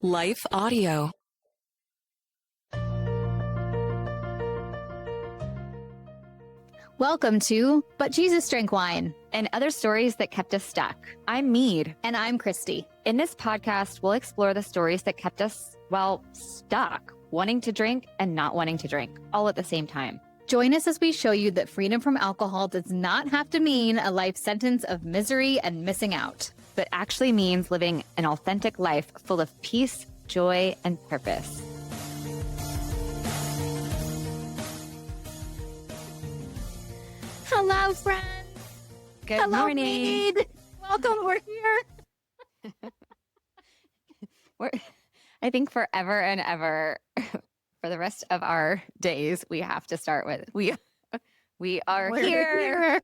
Life Audio. Welcome to But Jesus Drank Wine and other stories that kept us stuck. I'm Mead. and I'm Christy. In this podcast, we'll explore the stories that kept us, stuck, wanting to drink and not wanting to drink, all at the same time. Join us as we show you that freedom from alcohol does not have to mean a life sentence of misery and missing out. But actually means living an authentic life full of peace, joy, and purpose. Hello, friends. Good Hello, morning. Mead. Welcome. We're here. I think forever and ever, for the rest of our days, we have to start with we are We're here.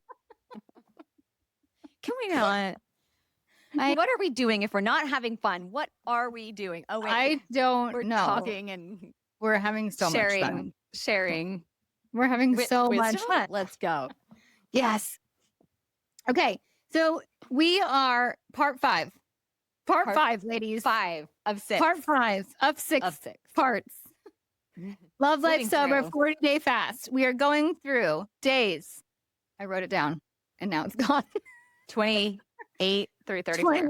Can we not? What are we doing if we're not having fun? What are we doing? Oh wait, I don't we're know. talking and We're having so much fun. sharing. We're having so much wisdom? fun. Let's go. Yes. Okay. So we are part five. Part five, ladies. 5 of 6. Part 5 of 6 of 6. parts. Love Life Moving Sober through. 40-day fast. We are going through days. I wrote it down and now it's gone. 28 through 34.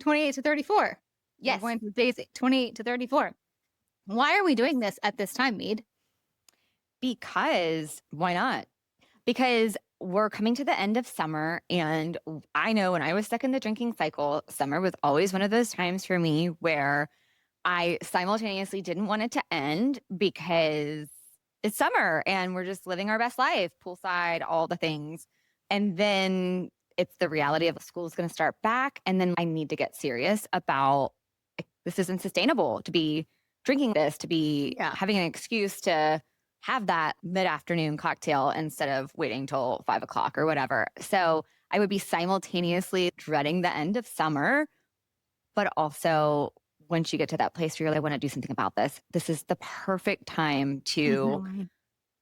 28 to 34. Yes. We're going through days 28 to 34. Why are we doing this at this time, Mead? Because why not? Because we're coming to the end of summer, and I know when I was stuck in the drinking cycle, summer was always one of those times for me where I simultaneously didn't want it to end because it's summer and we're just living our best life, poolside, all the things. And then it's the reality of school is going to start back. And then I need to get serious about this isn't sustainable to be drinking this, to be having an excuse to have that mid-afternoon cocktail instead of waiting till 5 o'clock or whatever. So I would be simultaneously dreading the end of summer, but also once you get to that place where you're like, I want to do something about this, this is the perfect time to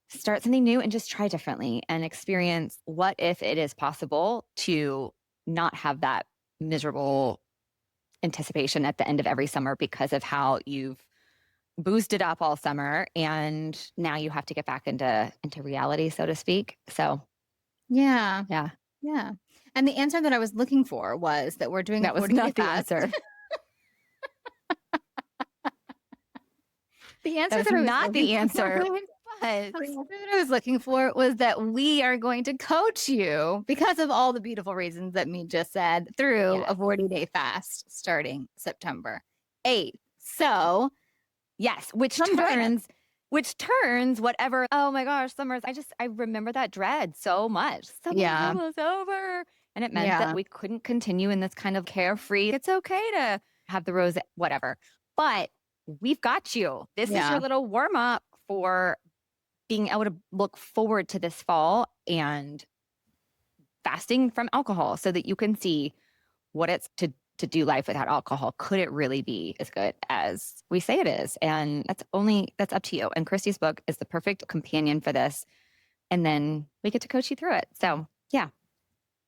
start something new and just try differently and experience what if it is possible to not have that miserable anticipation at the end of every summer because of how you've boosted up all summer and now you have to get back into reality, so to speak. So Yeah. yeah, And the answer that I was looking for was that we're doing that a was 40-day not the fast. answer. The answer That that was I was not the looking answer. for- The answer that I was looking for was that we are going to coach you because of all the beautiful reasons that Mead just said through Yes. a 40-day fast starting September 8th. So Yes, which Come join turns whatever. Oh my gosh, summers. I remember that dread so much. Summer's Yeah. almost over. And it meant Yeah. that we couldn't continue in this kind of carefree. It's okay to have the rose, whatever. But we've got you. This is Yeah. your little warm up for being able to look forward to this fall and fasting from alcohol so that you can see what it's to do life without alcohol. Could it really be as good as we say it is? And that's up to you. And Christy's book is the perfect companion for this. And then we get to coach you through it. So yeah.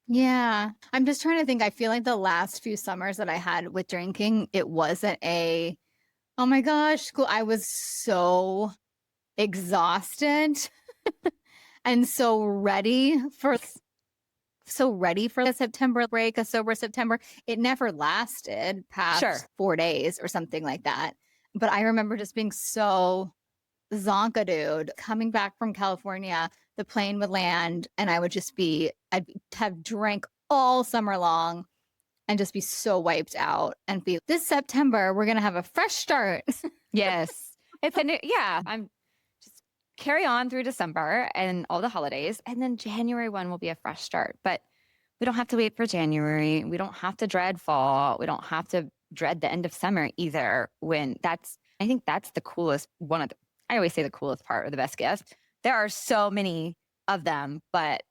Yeah. I'm just trying to think. I feel like the last few summers that I had with drinking, it wasn't oh my gosh, school. I was so exhausted and so ready for the September break, a sober September. It never lasted past 4 days or something like that. But I remember just being so zonkadooed coming back from California. The plane would land and I'd have drank all summer long and just be so wiped out and be this September, we're going to have a fresh start. Yes. I'm just carry on through December and all the holidays. And then January 1 will be a fresh start. But we don't have to wait for January. We don't have to dread fall. We don't have to dread the end of summer either. I think that's the coolest I always say the coolest part or the best gift. There are so many of them, but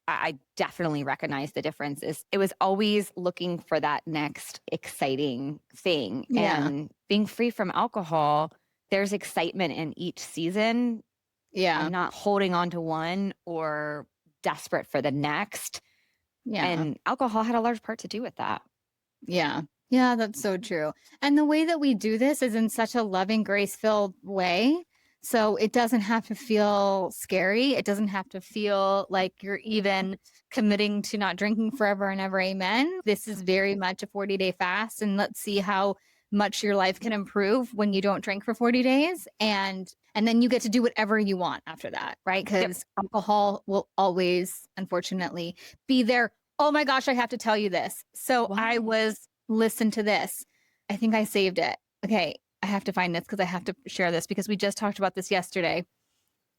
I definitely recognize the difference. It was always looking for that next exciting thing. Yeah. And being free from alcohol, there's excitement in each season. Yeah. I'm not holding on to one or desperate for the next. Yeah. And alcohol had a large part to do with that. Yeah. Yeah, that's so true. And the way that we do this is in such a loving, grace-filled way. So it doesn't have to feel scary. It doesn't have to feel like you're even committing to not drinking forever and ever. Amen. This is very much a 40-day fast. And let's see how much your life can improve when you don't drink for 40 days. And then you get to do whatever you want after that, right? Yep. Because alcohol will always, unfortunately, be there. Oh my gosh, I have to tell you this. So I What? was listen to this. I think I saved it. Okay. I have to find this because I have to share this because we just talked about this yesterday.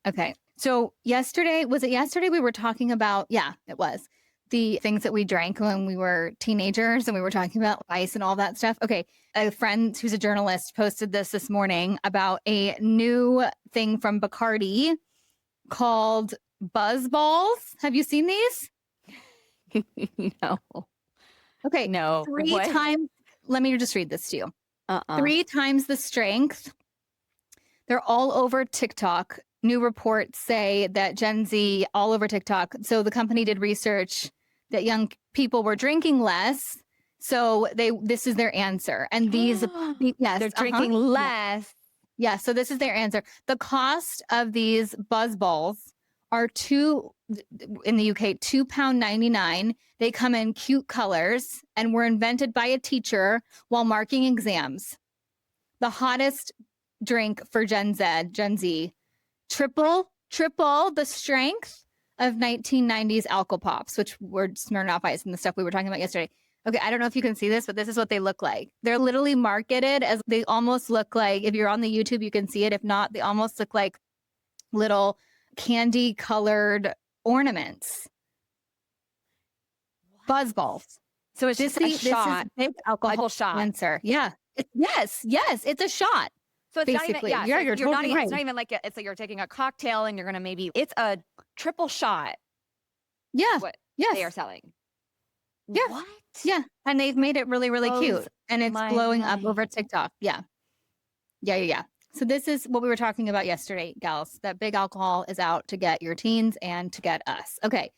Okay. So yesterday, was it yesterday we were talking about? Yeah, it was the things that we drank when we were teenagers and we were talking about ice and all that stuff. Okay. A friend who's a journalist posted this morning about a new thing from Bacardi called Buzz Balls. Have you seen these? No. Okay. No. Three What? times. Let me just read this to you. Uh-uh. 3 times the strength. They're all over TikTok. New reports say that Gen Z all over TikTok. So the company did research that young people were drinking less. So this is their answer. And these yes, They're drinking yeah. less. Yeah, so this is their answer. The cost of these buzz balls are in the UK, £2.99. They come in cute colors and were invented by a teacher while marking exams. The hottest drink for Gen Z, triple the strength of 1990s Alco Pops, which were Smirnoff Ice and the stuff we were talking about yesterday. Okay, I don't know if you can see this, but this is what they look like. They're literally marketed as they almost look like, if you're on the YouTube, you can see it. If not, they almost look like little candy colored ornaments, buzz balls. So it's just a shot, This is big alcohol shot. answer. Yeah. Yes, it's a shot. So it's Basically, not even, yeah. you're So you're totally not, right. it's not even like it's like you're taking a cocktail and you're going to it's a triple shot. Yeah. What Yes. they are selling. Yeah. What? Yeah. And they've made it really, really cute. And it's blowing up over TikTok. Yeah. Yeah. So this is what we were talking about yesterday, gals. That big alcohol is out to get your teens and to get us. Okay.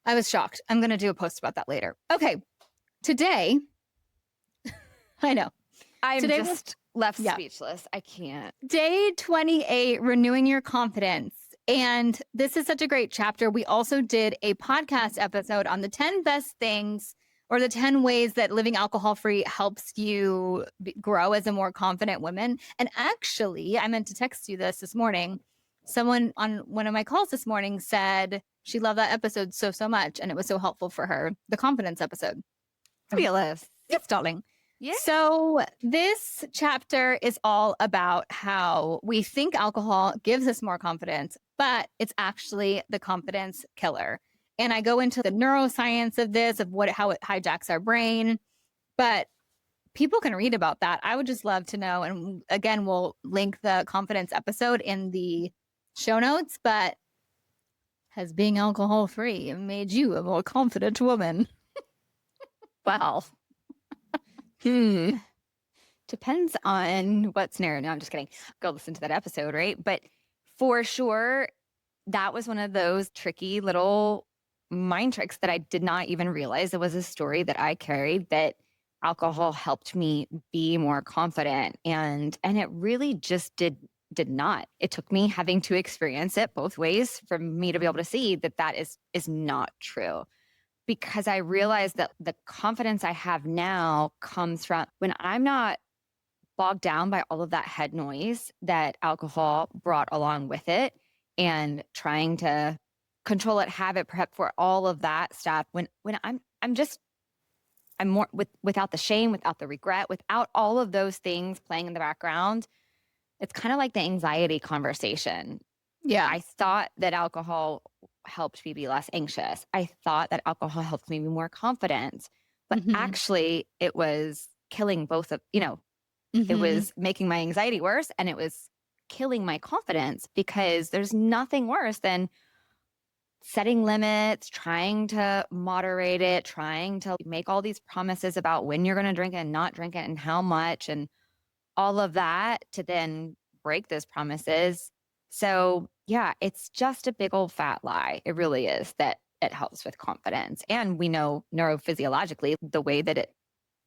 I was shocked. I'm going to do a post about that later. Okay. Today, I know. I'm Today just left speechless. I can't. Day 28, renewing your confidence. And this is such a great chapter. We also did a podcast episode on the 10 best things or the 10 ways that living alcohol free helps you grow as a more confident woman. And actually, I meant to text you this morning. Someone on one of my calls this morning said she loved that episode so much. And it was so helpful for her, the confidence episode. Fabulous. Yes, darling. Yeah. So this chapter is all about how we think alcohol gives us more confidence, but it's actually the confidence killer. And I go into the neuroscience of this, of how it hijacks our brain. But people can read about that. I would just love to know. And again, we'll link the confidence episode in the show notes. But has being alcohol free made you a more confident woman? Well. Depends on what scenario. No, I'm just kidding. Go listen to that episode, right? But for sure, that was one of those tricky little mind tricks that I did not even realize it was a story that I carried, that alcohol helped me be more confident. And it really just did not. It took me having to experience it both ways for me to be able to see that is not true. Because I realized that the confidence I have now comes from when I'm not bogged down by all of that head noise that alcohol brought along with it, and trying to control it, have it, prep for all of that stuff. When I'm more without the shame, without the regret, without all of those things playing in the background. It's kind of like the anxiety conversation. Yeah. I thought that alcohol helped me be less anxious. I thought that alcohol helped me be more confident, but actually it was killing both of, it was making my anxiety worse and it was killing my confidence, because there's nothing worse than setting limits, trying to moderate it, trying to make all these promises about when you're going to drink it and not drink it and how much and all of that, to then break those promises. So yeah, it's just a big old fat lie. It really is, that it helps with confidence. And we know neurophysiologically the way that it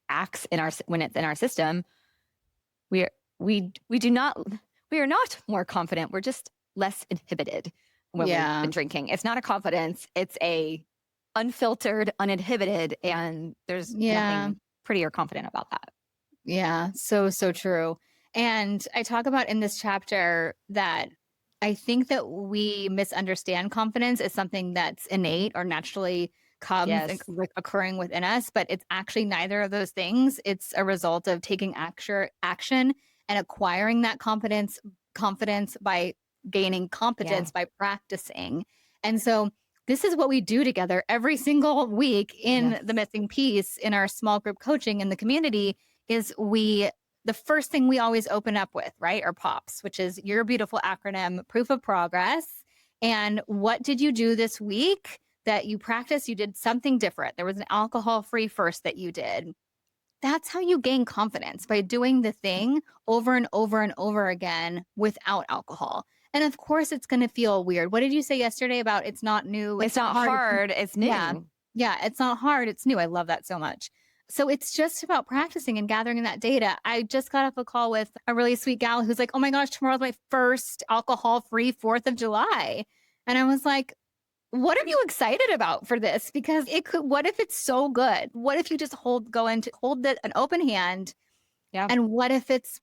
acts in our when it's in our system, we are, we do not we are not more confident. We're just less inhibited when we've Yeah. been drinking. It's not a confidence. It's a unfiltered, uninhibited, and there's Yeah. nothing pretty or confident about that. Yeah. So, so true. And I talk about in this chapter that I think that we misunderstand confidence as something that's innate or naturally comes and Yes. like occurring within us, but it's actually neither of those things. It's a result of taking action and acquiring that confidence by gaining Yeah. competence by practicing. And so this is what we do together every single week in the Yes. missing piece in our small group coaching in the community is the first thing we always open up with, right, are POPs, which is your beautiful acronym, proof of progress. And what did you do this week that you practiced? You did something different. There was an alcohol free first that you did. That's how you gain confidence by doing the thing over and over and over again without alcohol. And of course, it's going to feel weird. What did you say yesterday about it's not new? It's It's not not hard. hard. It's Yeah. new. Yeah. It's not hard. It's new. I love that so much. So it's just about practicing and gathering that data. I just got off a call with a really sweet gal who's like, oh my gosh, tomorrow's my first alcohol free 4th of July. And I was like, what are you excited about for this? Because what if it's so good? What if you just hold an open hand Yeah. and what if it's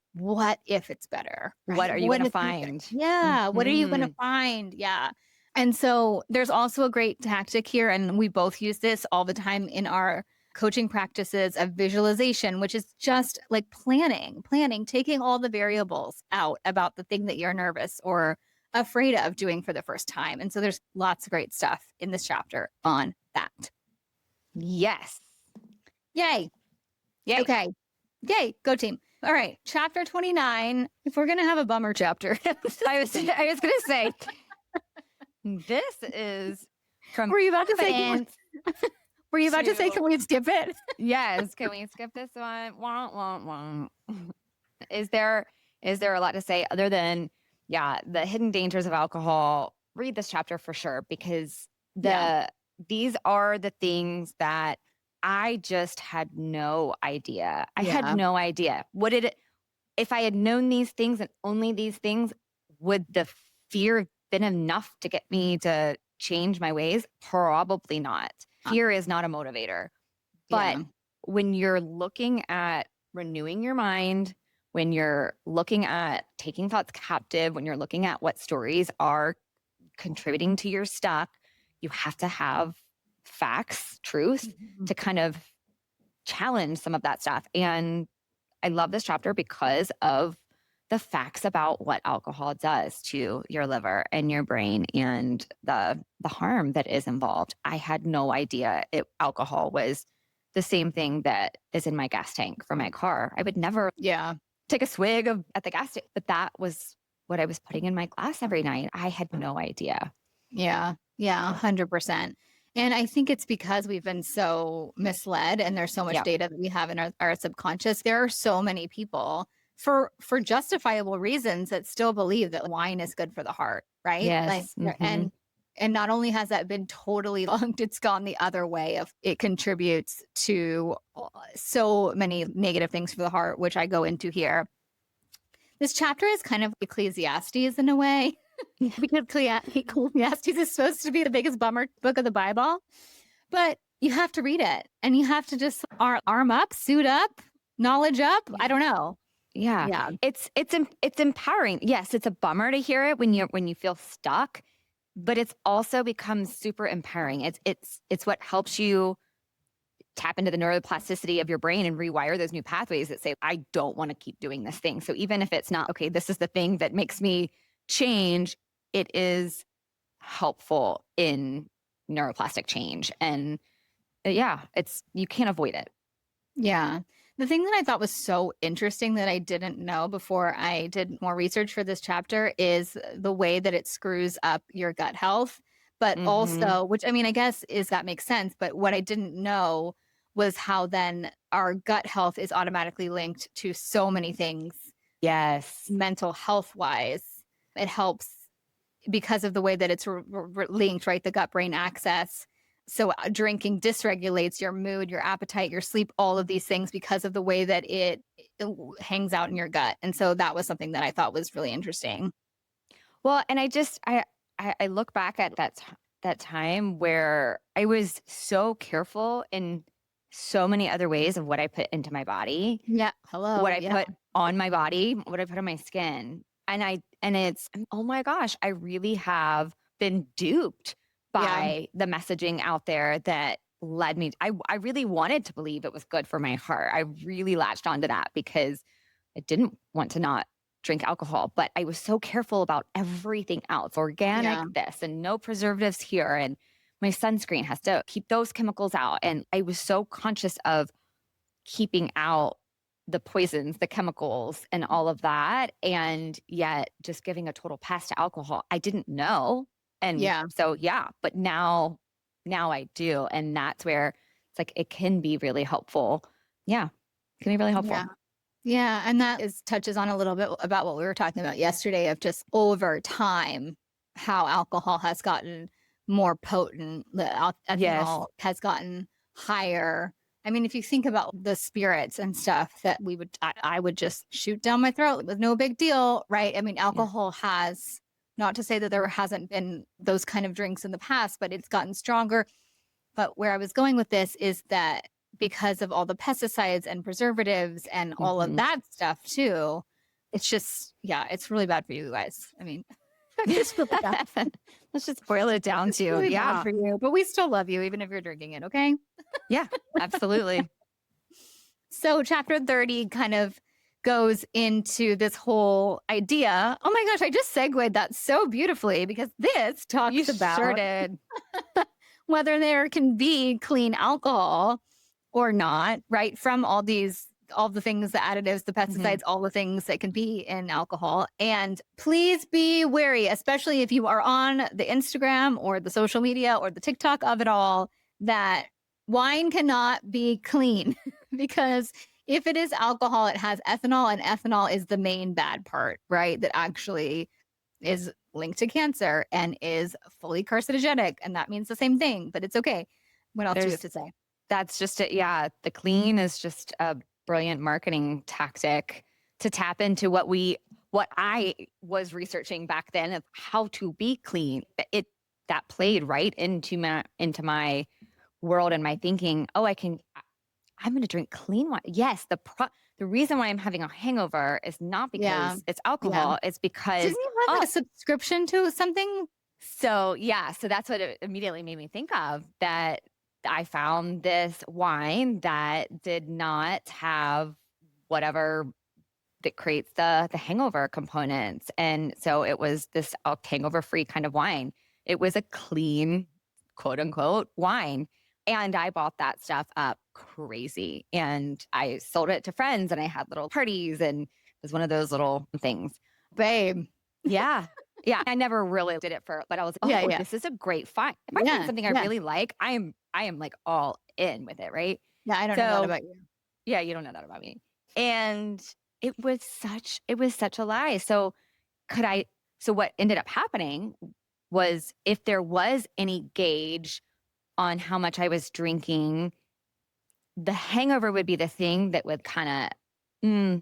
better, What right? are you What going to if find? yeah, what are you going to Mhm. find? Yeah. And so there's also a great tactic here, and we both use this all the time in our coaching practices of visualization, which is just like planning, taking all the variables out about the thing that you're nervous or afraid of doing for the first time. And so there's lots of great stuff in this chapter on that. Yes. Yay. Yay. Okay. Yay. Go team. All right. Chapter 29. If we're going to have a bummer chapter, I was going to say, this is from were you about to say, confidence were you about to say, to can we skip it? yes. Can we skip this one? Wah, wah, wah. Is there a lot to say other than yeah, the hidden dangers of alcohol? Read this chapter for sure because Yeah. these are the things that I just had no idea. I had Yeah. no idea. What did it if I had known these things and only these things, would the fear have been enough to get me to change my ways? Probably not. Fear is not a motivator. But Yeah. when you're looking at renewing your mind, when you're looking at taking thoughts captive, when you're looking at what stories are contributing to your stuck, you have to have facts, truth Mhm. to kind of challenge some of that stuff. And I love this chapter because of the facts about what alcohol does to your liver and your brain and the harm that is involved. I had no idea alcohol was the same thing that is in my gas tank for my car. I would never Yeah. take a swig of at the gas station, but that was what I was putting in my glass every night. I had no idea. Yeah. Yeah. 100%. And I think it's because we've been so misled and there's so much Yeah. data that we have in our subconscious. There are so many people for justifiable reasons that still believe that wine is good for the heart, right? Like Yes. Hmm. and not only has that been totally debunked, it's gone the other way of it contributes to so many negative things for the heart, which I go into here. This chapter is kind of Ecclesiastes in a way because Ecclesiastes is supposed to be the biggest bummer book of the Bible, but you have to read it and you have to just arm up, suit up, knowledge up. I don't know. Yeah. Yeah. It's empowering. Yes, it's a bummer to hear it when you feel stuck, but it's also becomes super empowering. It's what helps you tap into the neuroplasticity of your brain and rewire those new pathways that say, I don't want to keep doing this thing. So even if it's not, okay, this is the thing that makes me change, it is helpful in neuroplastic change. And yeah, you can't avoid it. Yeah. The thing that I thought was so interesting that I didn't know before I did more research for this chapter is the way that it screws up your gut health. But Hmm. also, which I mean, I guess is that makes sense. But what I didn't know was how then our gut health is automatically linked to so many things Yes. mental health wise. It helps because of the way that it's linked, right? The gut brain axis. So drinking dysregulates your mood, your appetite, your sleep, all of these things because of the way that it hangs out in your gut. And so that was something that I thought was really interesting. Well, and I look back at that time where I was so careful in so many other ways of what I put into my body, Yeah. what Hello. I Yeah. put on my body, what I put on my skin. And it's, oh my gosh, I really have been duped Yeah. by the messaging out there that led me. I really wanted to believe it was good for my heart. I really latched onto that because I didn't want to not drink alcohol, but I was so careful about everything else, Yeah. organic this and no preservatives here. And my sunscreen has to keep those chemicals out. And I was so conscious of keeping out the poisons, the chemicals, and all of that. And yet just giving a total pass to alcohol. I didn't know. And Yeah. so, yeah, but now I do. And that's where it's like, it can be really helpful. Yeah. It can be really Yeah. helpful. Yeah, and that is touches on a little bit about what we were talking about yesterday of just over time how alcohol has gotten more potent, the Yes. ethanol has gotten higher. I mean, if you think about the spirits and stuff that I would just shoot down my throat, it was no big deal, right? I mean, Yeah. alcohol has, not to say that there hasn't been those kind of drinks in the past, but it's gotten stronger. But where I was going with this is that because of all the pesticides and preservatives and all of Mhm. that stuff too, it's just, yeah, it's really bad for you guys. I mean, it's really bad. Let's just boil it down It's to, really bad yeah. for you, but we still love you even if you're drinking it. Okay. Yeah, absolutely. So chapter 30 kind of goes into this whole idea. Oh my gosh, I just segued that so beautifully because this You talks sure about did. whether there can be clean alcohol or not, right? From all the things, the additives, the Mhm. pesticides, all the things that can be in alcohol. And please be wary, especially if you are on the Instagram or the social media or the TikTok of it all, that wine cannot be clean because if it is alcohol, it has ethanol, and ethanol is the main bad part, right? That actually is linked to cancer and is fully carcinogenic. And that means the same thing, but it's okay. What else do you have There's to say? That's just it. Yeah, the clean is just a brilliant marketing tactic to tap into what I was researching back then of how to be clean. That played right into my world and my thinking. Oh, I'm going to drink clean wine. Yes, the reason why I'm having a hangover is not Yeah. because it's Yeah. alcohol. It's because Didn't you have oh, a subscription to something? so yeah, so that's what it immediately made me think of, that I found this wine that did not have whatever that creates the hangover components. And so it was this hangover free kind of wine. It was a clean, quote unquote, wine. And I bought that stuff up crazy. And I sold it to friends and I had little parties and it was one of those little things. Babe. Yeah. Yeah. I never really did it but I was like, Yeah, oh, yeah. this is a great find. If I find Yeah. something I Yeah. really like, I am like all in with it. Right. Yeah. I don't know that So about you. yeah, you don't know that about me. And it was such a lie. So what ended up happening was, if there was any gauge on how much I was drinking, the hangover would be the thing that would kind of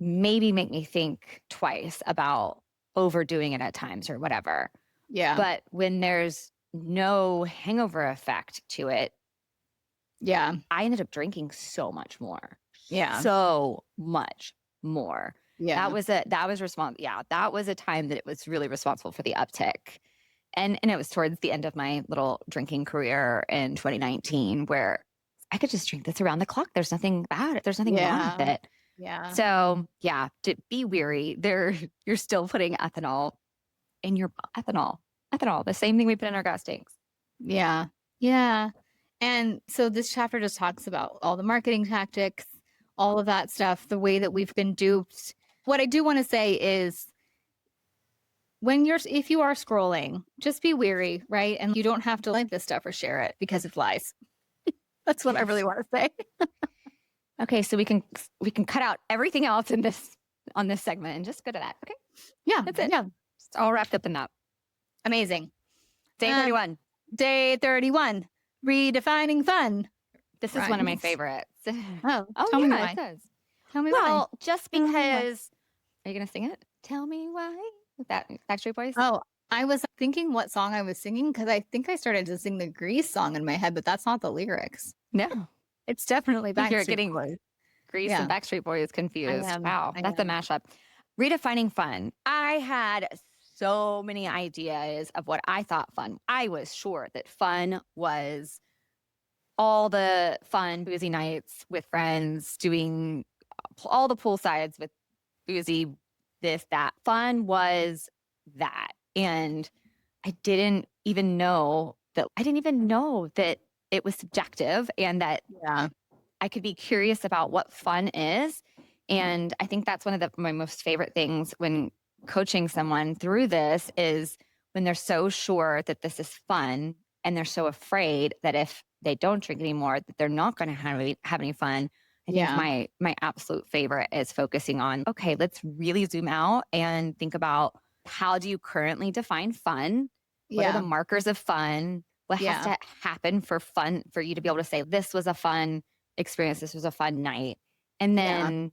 maybe make me think twice about overdoing it at times or whatever. Yeah. But when there's no hangover effect to it, Yeah. I ended up drinking so much more. Yeah. So much more. Yeah. That was responsible. Yeah, that was a time that it was really responsible for the uptick. And it was towards the end of my little drinking career in 2019 where I could just drink this around the clock. There's nothing bad. There's nothing wrong with Yeah. it. Yeah. So yeah, to be weary. You're still putting ethanol in your ethanol, the same thing we put in our gas tanks. Yeah. Yeah. And so this chapter just talks about all the marketing tactics, all of that stuff, the way that we've been duped. What I do want to say is if you are scrolling, just be wary, right? And you don't have to like this stuff or share it because it lies. That's what I really Yes. want to say. Okay, so we can cut out everything else on this segment and just go to that. Okay, Yeah. that's it. Yeah. It's all wrapped up in that. Amazing. Day Um, 31. Day 31, redefining fun. This is one of my Rhymes. favorites. Oh, Oh, tell me yeah, it why. does. Tell me why. Well, just Tell me why. because are you gonna sing it? Tell me why with that Backstreet Boys? Oh, I was thinking what song I was singing because I think I started to sing the Grease song in my head, but that's not the lyrics. No. It's definitely You're Backstreet getting Boys. Grease and Yeah, Backstreet Boys I confused. am. Wow, I that's a am. mashup. Redefining fun. I had so many ideas of what I thought fun. I was sure that fun was all the fun boozy nights with friends, doing all the pool sides with boozy, this, that. Fun was that. And I didn't even know that it was subjective and that Yeah, I could be curious about what fun is. And I think that's one of my most favorite things when coaching someone through this is when they're so sure that this is fun and they're so afraid that if they don't drink anymore, that they're not going to have any fun. I think yeah, my absolute favorite is focusing on, okay, let's really zoom out and think about how do you currently define fun? What are the yeah, markers of fun? What has yeah, to happen for fun for you to be able to say, this was a fun experience, this was a fun night? And yeah. then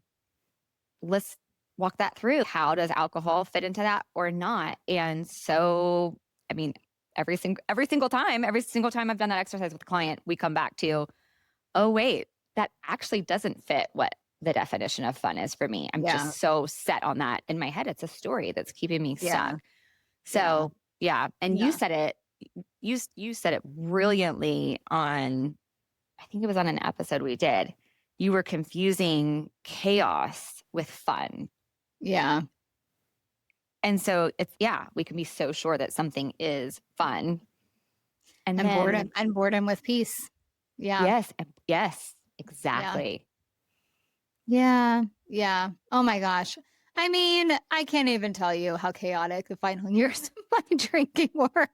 let's walk that through. How does alcohol fit into that or not? And so, I mean, every single time I've done that exercise with a client, we come back to, oh, wait, that actually doesn't fit what the definition of fun is for me. I'm Yeah, just so set on that in my head. It's a story that's keeping me yeah, stuck. yeah, So, yeah. And yeah. you said it brilliantly on, I think it was on an episode we did. You were confusing chaos with fun. Yeah. And so yeah, we can be so sure that something is fun. And then, And boredom with peace. Yeah. yes, Yeah. exactly. Yeah. Yeah. Oh my gosh. I mean, I can't even tell you how chaotic the final years of my drinking were.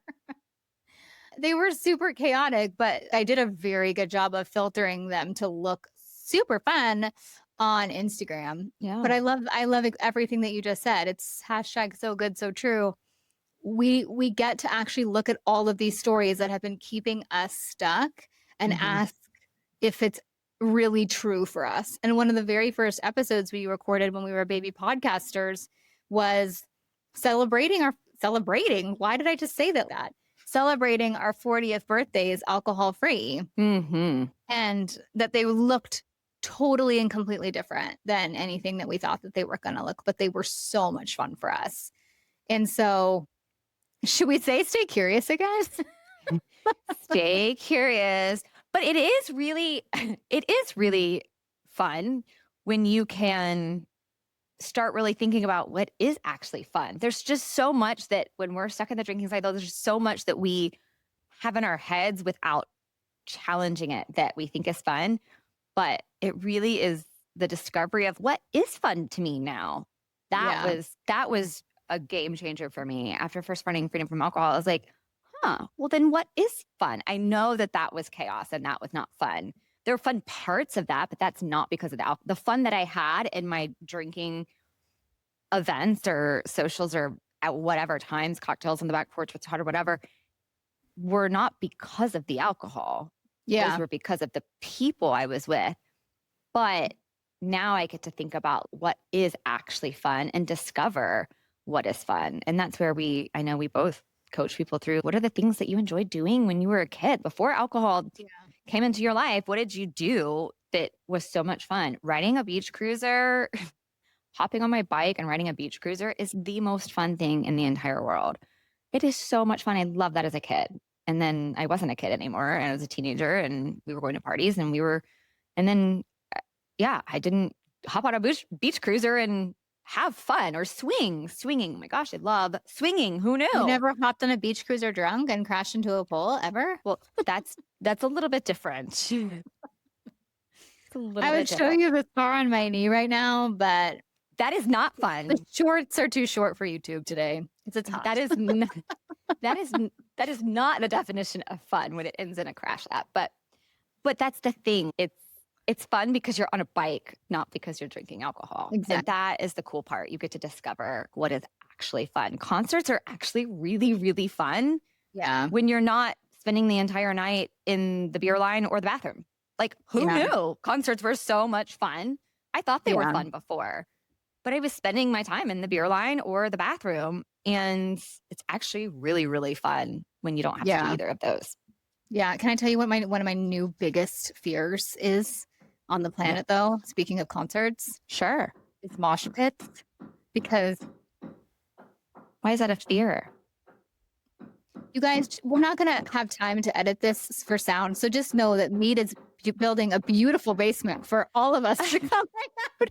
They were super chaotic, but I did a very good job of filtering them to look super fun on Instagram. But Yeah. I love everything that you just said. It's hashtag so good, so true. We get to actually look at all of these stories that have been keeping us stuck and Hmm. ask if it's really true for us. And one of the very first episodes we recorded when we were baby podcasters was celebrating. Why did I just say that? Celebrating our 40th birthdays alcohol free, Hmm. and that they looked totally and completely different than anything that we thought that they were going to look, but they were so much fun for us. And so, should we say stay curious again? Stay curious. But it is really fun when you can start really thinking about what is actually fun. There's just so much that when we're stuck in the drinking cycle, there's just so much that we have in our heads without challenging it that we think is fun. But it really is the discovery of what is fun to me now. Yeah. That was a game changer for me after first finding freedom from alcohol. I was like, huh, well then what is fun? I know that that was chaos and that was not fun. There were fun parts of that, but that's not because of the fun that I had in my drinking events or socials or at whatever times, cocktails on the back porch with Todd or whatever, were not because of the alcohol. Those Yeah. were because of the people I was with. But now I get to think about what is actually fun and discover what is fun. And that's where I know we both coach people through what are the things that you enjoyed doing when you were a kid before alcohol Yeah. came into your life? What did you do that was so much fun? Riding a beach cruiser, hopping on my bike and riding a beach cruiser is the most fun thing in the entire world. It is so much fun. I love that as a kid. And then I wasn't a kid anymore and I was a teenager and we were going to parties and then, yeah, I didn't hop on a beach cruiser and have fun or swinging. Oh my gosh, I love swinging. Who You knew? never hopped on a beach cruiser drunk and crashed into a pole ever? Well, that's a little bit different. It's a little I bit would show different. you the scar on my knee right now, but That is not the fun. shorts are too short for YouTube today because it's That hot. is that is that is not the definition of fun when it ends in a crash app. But that's the thing. It's fun because you're on a bike, not because you're drinking alcohol. And Exactly. that is the cool part. You get to discover what is actually fun. Concerts are actually really, really fun Yeah. when you're not spending the entire night in the beer line or the bathroom. Like, who knew concerts were so much fun? I thought they were fun before, but I was spending my time in the beer line or the bathroom. And it's actually really, really fun when you don't have to do either of those. Yeah. Can I tell you what one of my new biggest fears is on the planet, though? Speaking of concerts. Sure. It's mosh pits. Because why is that a fear? You guys, we're not going to have time to edit this for sound. So just know that Mead is building a beautiful basement for all of us to come hang out.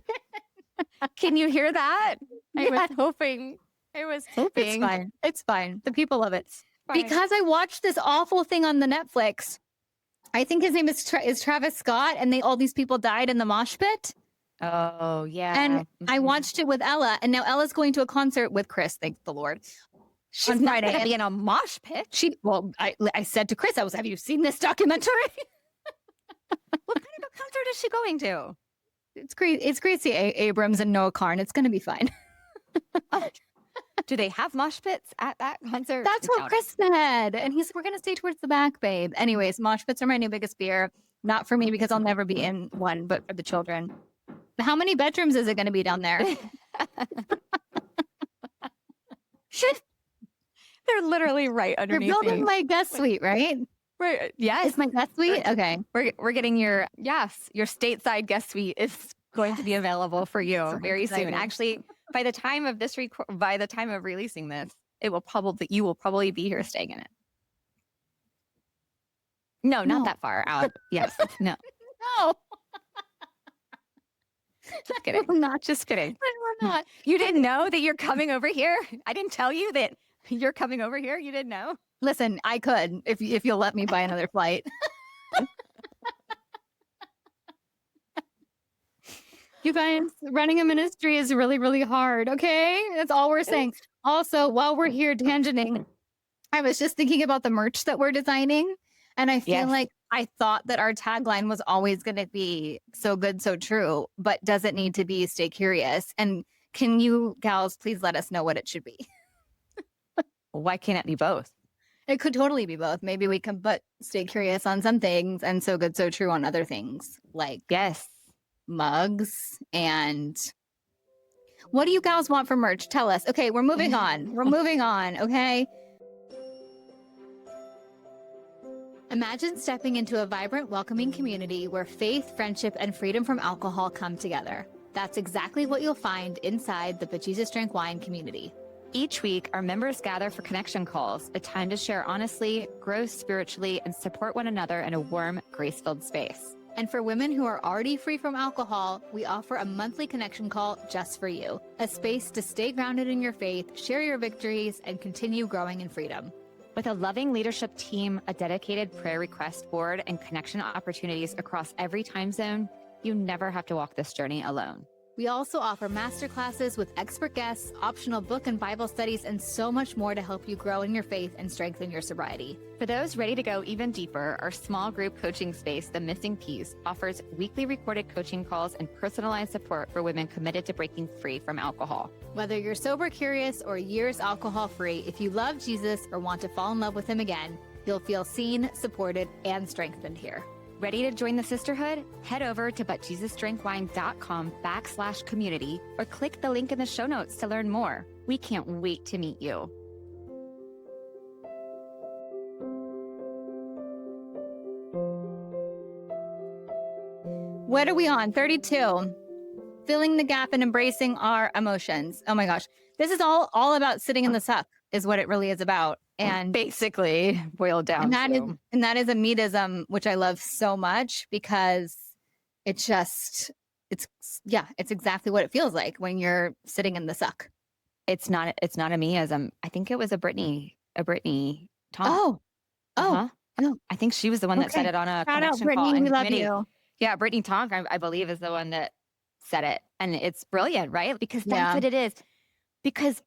Can you hear that? I was hoping. It's fine. It's fine. The people love it. Because I watched this awful thing on the Netflix. I think his name is Travis Scott, and all these people died in the mosh pit. Oh, yeah. And I watched it with Ella, and now Ella's going to a concert with Chris, thank the Lord. She's on Friday. Not gonna be in a mosh pit. I said to Chris, have you seen this documentary? What kind of a concert is she going to? It's great. It's Gracie Abrams and Noah Karn. It's going to be fine. Do they have mosh pits at that concert? That's what Chris said. And we're going to stay towards the back, babe. Anyways, mosh pits are my new biggest fear. Not for me because I'll never be in one, but for the children. How many bedrooms is it going to be down there? They're literally right underneath. You're building my guest suite, right? Right. Yes. It's my guest suite. Okay. We're getting your stateside guest suite is going to be available for you very soon. Actually, by the time of releasing this, you will probably be here staying in it. No, not that far out. Yes. No. No. Just kidding. We're not. Just kidding. We're not. You didn't know that you're coming over here? I didn't tell you that you're coming over here? You didn't know? Listen, I could if you'll let me buy another flight. You guys, running a ministry is really, really hard. Okay. That's all we're saying. Also, while we're here tangenting, I was just thinking about the merch that we're designing. And I feel like I thought that our tagline was always going to be so good, so true, but does it need to be stay curious? And can you gals please let us know what it should be? Why can't it be both? It could totally be both. Maybe we can stay curious on some things and so good, so true on other things, like mugs. And what do you gals want for merch? Tell us. Okay, we're moving on. We're moving on. Okay. Imagine stepping into a vibrant, welcoming community where faith, friendship, and freedom from alcohol come together. That's exactly what you'll find inside the But Jesus Drank Wine community. Each week, our members gather for connection calls, a time to share honestly, grow spiritually, and support one another in a warm, grace-filled space. And for women who are already free from alcohol, we offer a monthly connection call just for you, a space to stay grounded in your faith, share your victories, and continue growing in freedom. With a loving leadership team, a dedicated prayer request board, and connection opportunities across every time zone, you never have to walk this journey alone. We also offer masterclasses with expert guests, optional book and Bible studies, and so much more to help you grow in your faith and strengthen your sobriety. For those ready to go even deeper, our small group coaching space, The Missing Piece, offers weekly recorded coaching calls and personalized support for women committed to breaking free from alcohol. Whether you're sober curious or years alcohol-free, if you love Jesus or want to fall in love with him again, you'll feel seen, supported, and strengthened here. Ready to join the sisterhood? Head over to butjesusdrankwine.com/community or click the link in the show notes to learn more. We can't wait to meet you. What are we on? 32. Filling the gap and embracing our emotions. Oh my gosh. This is all about sitting in the suck is what it really is about. And basically boiled down. And that is a meatism, which I love so much because it's exactly what it feels like when you're sitting in the suck. It's not a meism. I think it was a Brittany Tonk. Oh, I think she was the one that said it on a shout out connection Brittany, call. we love you. Yeah, Brittany Tonk, I believe, is the one that said it. And it's brilliant, right? Because that's what it is. Because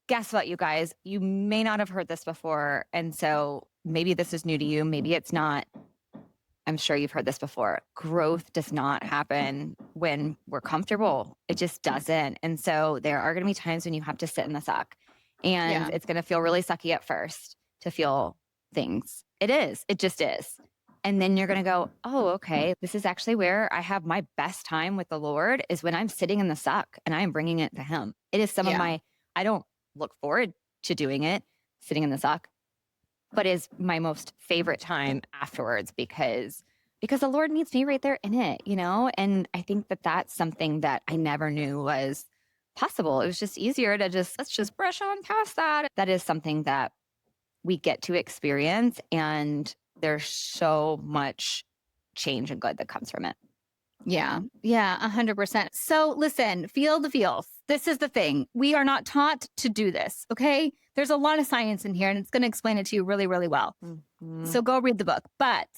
guess what, you guys? You may not have heard this before. And so maybe this is new to you. Maybe it's not. I'm sure you've heard this before. Growth does not happen when we're comfortable. It just doesn't. And so there are going to be times when you have to sit in the suck. And it's going to feel really sucky at first to feel things. It is. It just is. And then you're going to go, oh, okay, this is actually where I have my best time with the Lord is when I'm sitting in the suck and I'm bringing it to Him. It is some of Yeah. my, I don't look forward to doing it, sitting in the suck, but is my most favorite time afterwards because the Lord needs me right there in it, you know? And I think that that's something that I never knew was possible. It was just easier to just, let's just brush on past that. That is something that we get to experience. And there's so much change and good that comes from it. Yeah. Yeah. 100%. So listen, feel the feels. This is the thing. We are not taught to do this. Okay. There's a lot of science in here and it's going to explain it to you really, really well. Mhm. So go read the book. But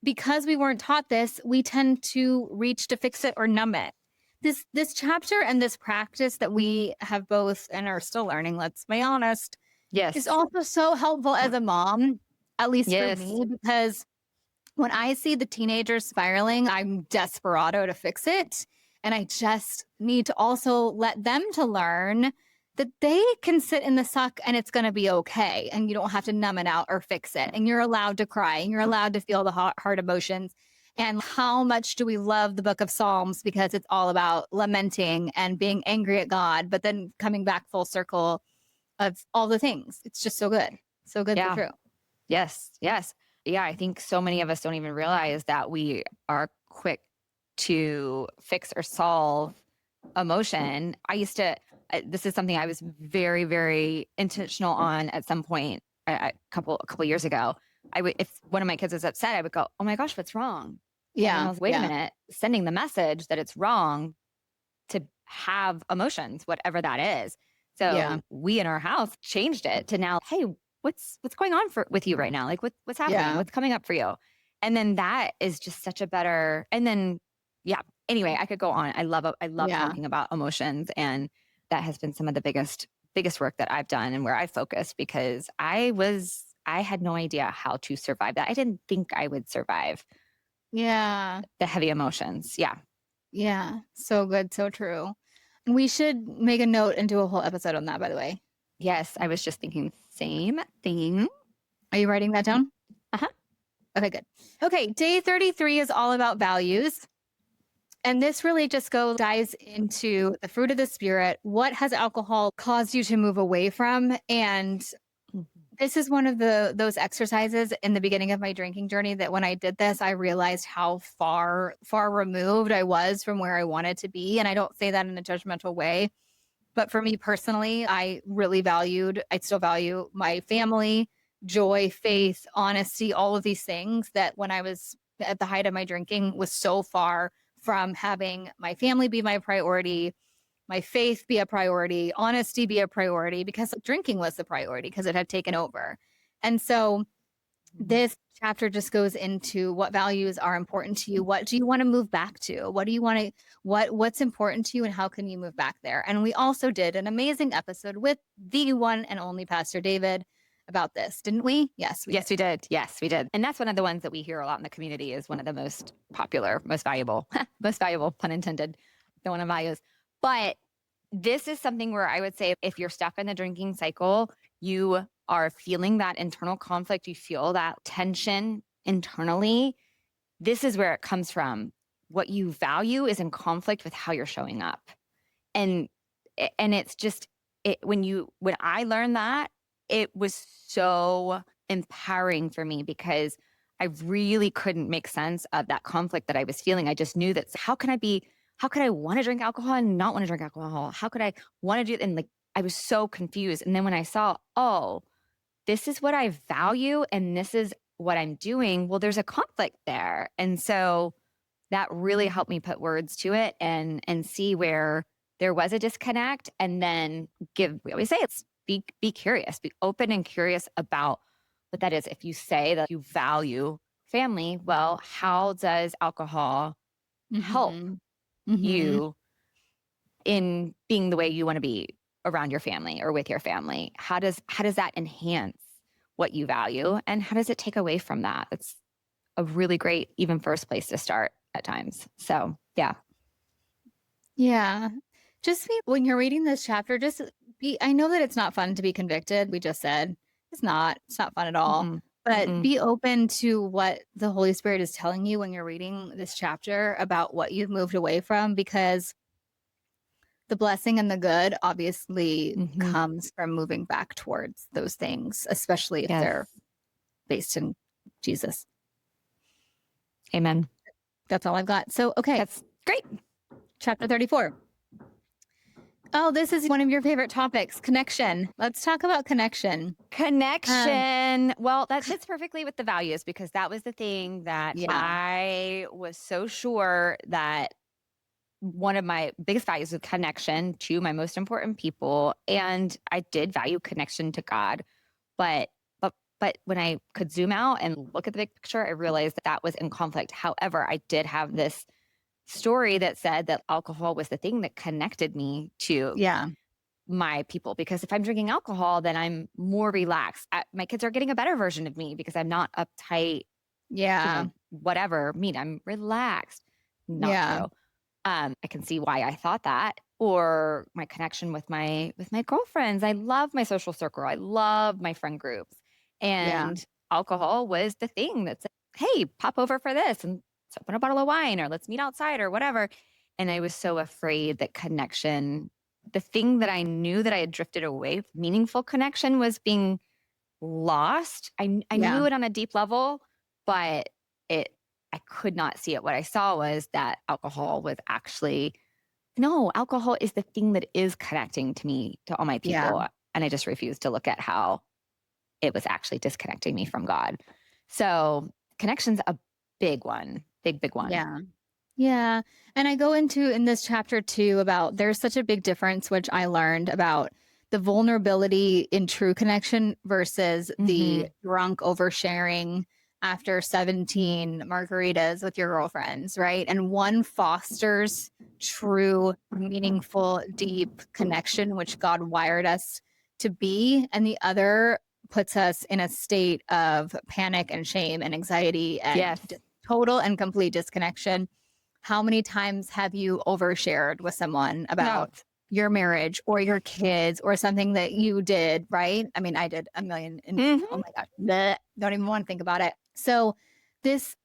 because we weren't taught this, we tend to reach to fix it or numb it. This chapter and this practice that we have both and are still learning, let's be honest, is Yes. also so helpful as a mom, at least for Yes. me, because when I see the teenagers spiraling, I'm desperado to fix it. And I just need to also let them to learn that they can sit in the suck and it's going to be okay. And you don't have to numb it out or fix it. And you're allowed to cry and you're allowed to feel the hard emotions. And how much do we love the book of Psalms because it's all about lamenting and being angry at God, but then coming back full circle of all the things. It's just so good. So good, so Yeah. true. Yes. Yes. Yeah. I think so many of us don't even realize that we are quick to fix or solve emotion. I used to, this is something I was very, very intentional on at some point a couple years ago. I would, if one of my kids was upset, I would go, oh my gosh, what's wrong? And then I Yeah. was, wait a Yeah. minute, sending the message that it's wrong to have emotions, whatever that is. Yeah. So we in our house changed it to now, hey, what's going on with you right now? Like what's happening? Yeah. What's coming up for you? And then that is just such a better, and then yeah. Anyway, I could go on. I love Yeah. talking about emotions, and that has been some of the biggest work that I've done and where I focused because I had no idea how to survive that. I didn't think I would survive Yeah. the heavy emotions. Yeah. Yeah. So good. So true. And we should make a note and do a whole episode on that, by the way. Yes, I was just thinking same thing. Are you writing that down? Uh-huh. Okay, good. Okay. Day 33 is all about values. And this really just dives into the fruit of the spirit. What has alcohol caused you to move away from? And this is one of those exercises in the beginning of my drinking journey that when I did this, I realized how far removed I was from where I wanted to be. And I don't say that in a judgmental way. But for me personally, I still value my family, joy, faith, honesty, all of these things that when I was at the height of my drinking was so far from having my family be my priority, my faith be a priority, honesty be a priority, because drinking was the priority because it had taken over. And so this chapter just goes into what values are important to you. What do you want to move back to? What do you want to what's important to you and how can you move back there? And we also did an amazing episode with the one and only Pastor David about this, didn't we? Yes, we Yes, did. we did. Yes, we did. And that's one of the ones that we hear a lot in the community is one of the most popular, most valuable, most valuable, pun intended, the one of values. But this is something where I would say if you're stuck in the drinking cycle, you are feeling that internal conflict, you feel that tension internally. This is where it comes from. What you value is in conflict with how you're showing up. And it's just when I learned that, it was so empowering for me because I really couldn't make sense of that conflict that I was feeling. I just knew that how could I want to drink alcohol and not want to drink alcohol? How could I want to do it? And like I was so confused. And then when I saw, oh, this is what I value and this is what I'm doing, well, there's a conflict there. And so that really helped me put words to it and see where there was a disconnect and then we always say it's be curious, be open and curious about what that is. If you say that you value family, well, how does alcohol help Mm-hmm. Mm-hmm. you in being the way you want to be around your family or with your family? How does that enhance what you value and how does it take away from that? It's a really great even first place to start at times. So yeah. Yeah. Just be when you're reading this chapter, just be I know that it's not fun to be convicted. We just said it's not fun at all. Mm-mm. but Mm-mm. be open to what the Holy Spirit is telling you when you're reading this chapter about what you've moved away from, because the blessing and the good obviously Mm-hmm. comes from moving back towards those things, especially if Yes. they're based in Jesus. Amen. That's all I've got. So, okay, That's great. chapter 34. Oh, this is one of your favorite topics, connection. Let's talk about connection. Connection. Well, that fits perfectly with the values because that was the thing that Yeah, I was so sure that one of my biggest values is connection to my most important people. And I did value connection to God. But but when I could zoom out and look at the big picture, I realized that that was in conflict. However, I did have this story that said that alcohol was the thing that connected me to yeah, my people, because if I'm drinking alcohol, then I'm more relaxed. My kids are getting a better version of me because I'm not uptight, yeah, whatever. I'm relaxed. Not yeah, true. I can see why I thought that. Or my connection with my girlfriends. I love my social circle. I love my friend groups. yeah, And alcohol was the thing that said, hey, pop over for this and let's open a bottle of wine or let's meet outside or whatever. And I was so afraid that connection, the thing that I knew that I had drifted away, meaningful connection was being lost. I yeah, knew it on a deep level, but it I could not see it. What I saw was that alcohol was actually no, alcohol is the thing that is connecting to me, to all my yeah, people. And I just refused to look at how it was actually disconnecting me from God. So connection's a big one, big one. yeah. Yeah. And I go into in this chapter too about there's such a big difference, which I learned about the vulnerability in true connection versus Mm-hmm. the drunk oversharing after 17 margaritas with your girlfriends, right? And one fosters true, meaningful, deep connection, which God wired us to be, and the other puts us in a state of panic and shame and anxiety and Yes. total and complete disconnection. How many times have you overshared with someone No. about your marriage or your kids or something that you did, right? I mean, I did a million and oh Mm-hmm. my gosh, bleh, don't even want to think about it. So this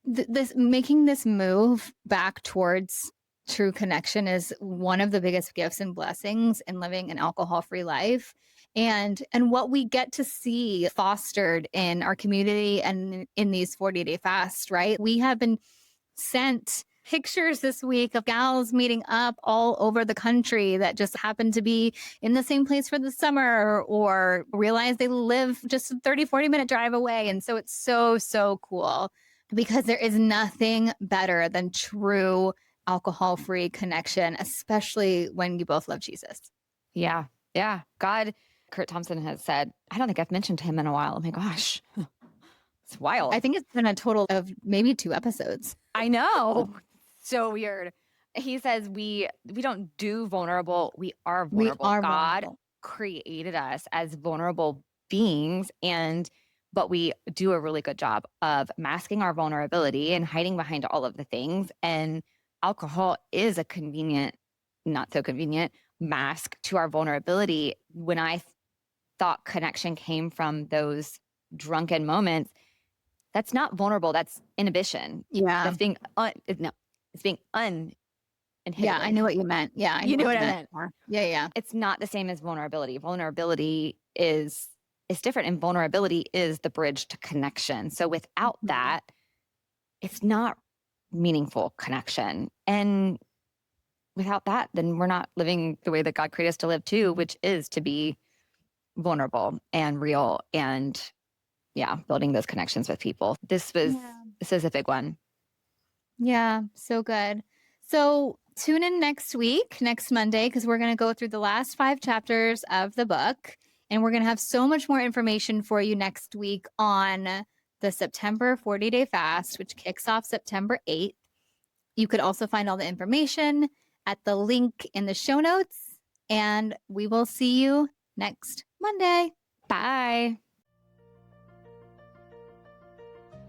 making this move back towards true connection is one of the biggest gifts and blessings in living an alcohol-free life. And what we get to see fostered in our community and in these 40-day fasts, right? We have been sent pictures this week of gals meeting up all over the country that just happen to be in the same place for the summer or realize they live just a 30-40 minute drive away. And so it's so, so cool because there is nothing better than true alcohol free connection, especially when you both love Jesus. Yeah. Yeah. God, Kurt Thompson has said, I don't think I've mentioned him in a while. Oh my gosh. It's I wild. think it's been a total of maybe 2 episodes. I know. So weird. He says we don't do vulnerable, we are We vulnerable. are God vulnerable. created us as vulnerable beings, and but we do a really good job of masking our vulnerability and hiding behind all of the things, and alcohol is a convenient, not so convenient mask to our vulnerability. When I thought connection came from those drunken moments, that's not vulnerable. That's inhibition. Yeah. That's being no, it's being Yeah. I uninhibited. knew what you meant. Yeah. I You knew know what what you I meant. meant? Yeah. Yeah. It's not the same as vulnerability. Vulnerability is different, and vulnerability is the bridge to connection. So without Mhm. that, it's not meaningful connection. And without that, then we're not living the way that God created us to live too, which is to be vulnerable and real and yeah, building those connections with people. Yeah. This is a big one. Yeah, so good. So tune in next week, next Monday, because we're going to go through the last 5 chapters of the book. And we're going to have so much more information for you next week on the September 40-day fast, which kicks off September 8th. You could also find all the information at the link in the show notes. And we will see you next Monday. Bye.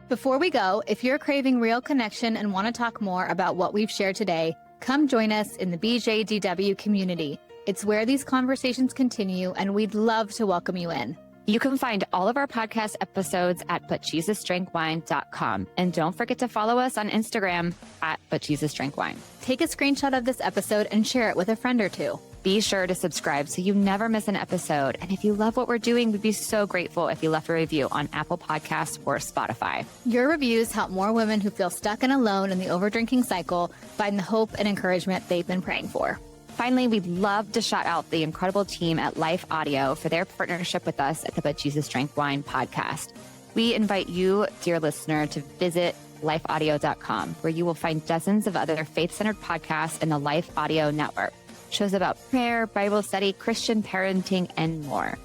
Before we go, if you're craving real connection and want to talk more about what we've shared today, come join us in the BJDW community. It's where these conversations continue, and we'd love to welcome you in. You can find all of our podcast episodes at butjesusdrankwine.com. And don't forget to follow us on Instagram at butjesusdrankwine. Take a screenshot of this episode and share it with a friend or two. Be sure to subscribe so you never miss an episode. And if you love what we're doing, we'd be so grateful if you left a review on Apple Podcasts or Spotify. Your reviews help more women who feel stuck and alone in the overdrinking cycle find the hope and encouragement they've been praying for. Finally, we'd love to shout out the incredible team at Life Audio for their partnership with us at the But Jesus Drank Wine podcast. We invite you, dear listener, to visit lifeaudio.com, where you will find dozens of other faith-centered podcasts in the Life Audio network. Shows about prayer, Bible study, Christian parenting, and more.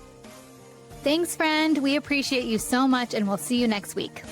Thanks, friend. We appreciate you so much, and we'll see you next week.